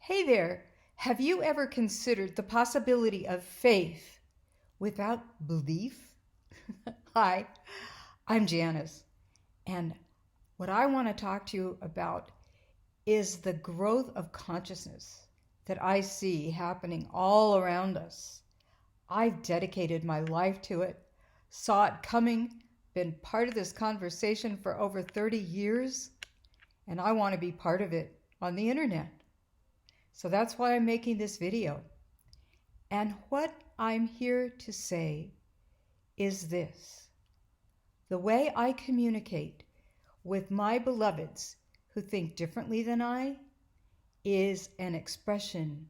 Hey there, have you ever considered the possibility of faith without belief? Hi, I'm Janice, and what I want to talk to you about is the growth of consciousness that I see happening all around us. I've dedicated my life to it, saw it coming, been part of this conversation for over 30 years, and I want to be part of it on the internet. So that's why I'm making this video. And what I'm here to say is this: the way I communicate with my beloveds who think differently than I is an expression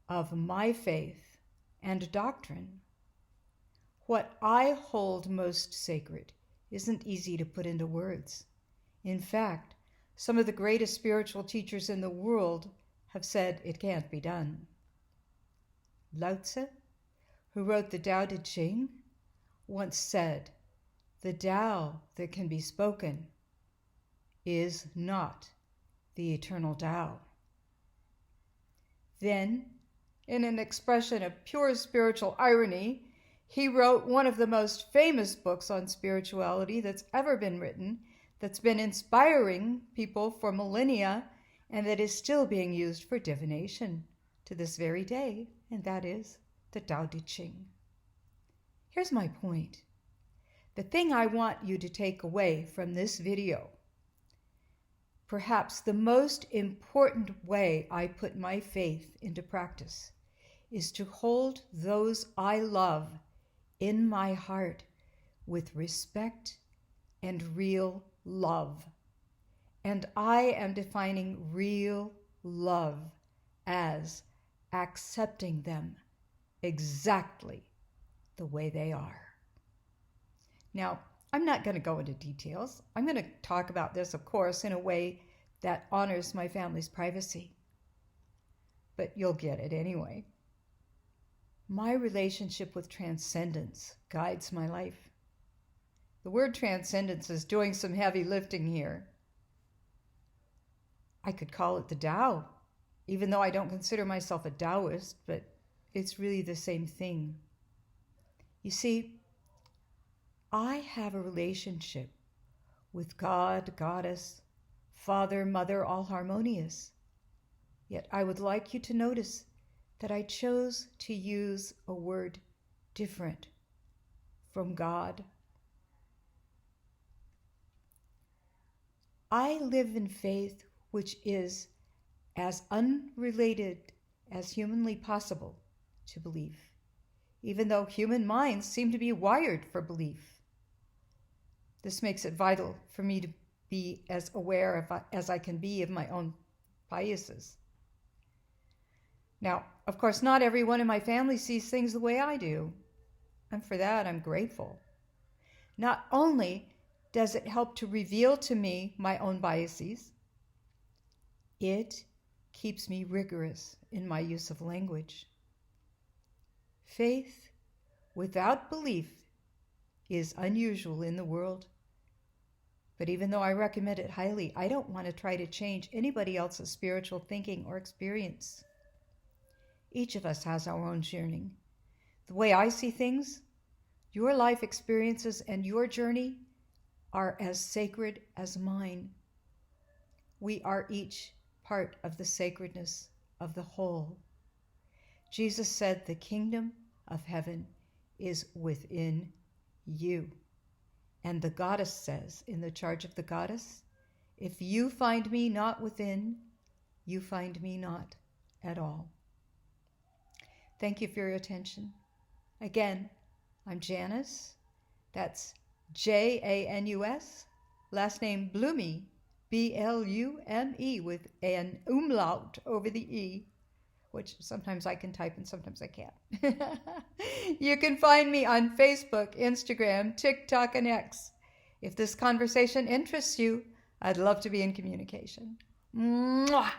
of my faith and doctrine. What I hold most sacred isn't easy to put into words. In fact, some of the greatest spiritual teachers in the world have said it can't be done. Lao Tzu, who wrote the Tao Te Ching, once said, "The Tao that can be spoken is not the eternal Tao." Then, in an expression of pure spiritual irony, he wrote one of the most famous books on spirituality that's ever been written, that's been inspiring people for millennia, and that is still being used for divination to this very day, and that is the Tao Te Ching. Here's my point. The thing I want you to take away from this video, perhaps the most important way I put my faith into practice, is to hold those I love in my heart with respect and real love. And I am defining real love as accepting them exactly the way they are. Now, I'm not going to go into details. I'm going to talk about this, of course, in a way that honors my family's privacy. But you'll get it anyway. My relationship with transcendence guides my life. The word transcendence is doing some heavy lifting here. I could call it the Tao, even though I don't consider myself a Taoist, but it's really the same thing. You see, I have a relationship with God, Goddess, Father, Mother, all harmonious. Yet I would like you to notice that I chose to use a word different from God. I live in faith which is as unrelated as humanly possible to belief, even though human minds seem to be wired for belief. This makes it vital for me to be as aware as I can be of my own biases. Now, of course, not everyone in my family sees things the way I do, and for that I'm grateful. Not only does it help to reveal to me my own biases, it keeps me rigorous in my use of language. Faith without belief is unusual in the world. But even though I recommend it highly, I don't want to try to change anybody else's spiritual thinking or experience. Each of us has our own journey. The way I see things, your life experiences and your journey are as sacred as mine. We are each part of the sacredness of the whole. Jesus said the kingdom of heaven is within you. And the goddess says in the Charge of the Goddess, if you find me not within, you find me not at all. Thank you for your attention. Again, I'm Janice. That's Janus. Last name Blume, Blume, with an umlaut over the E, which sometimes I can type and sometimes I can't. You can find me on Facebook, Instagram, TikTok, and X. If this conversation interests you, I'd love to be in communication. Mwah!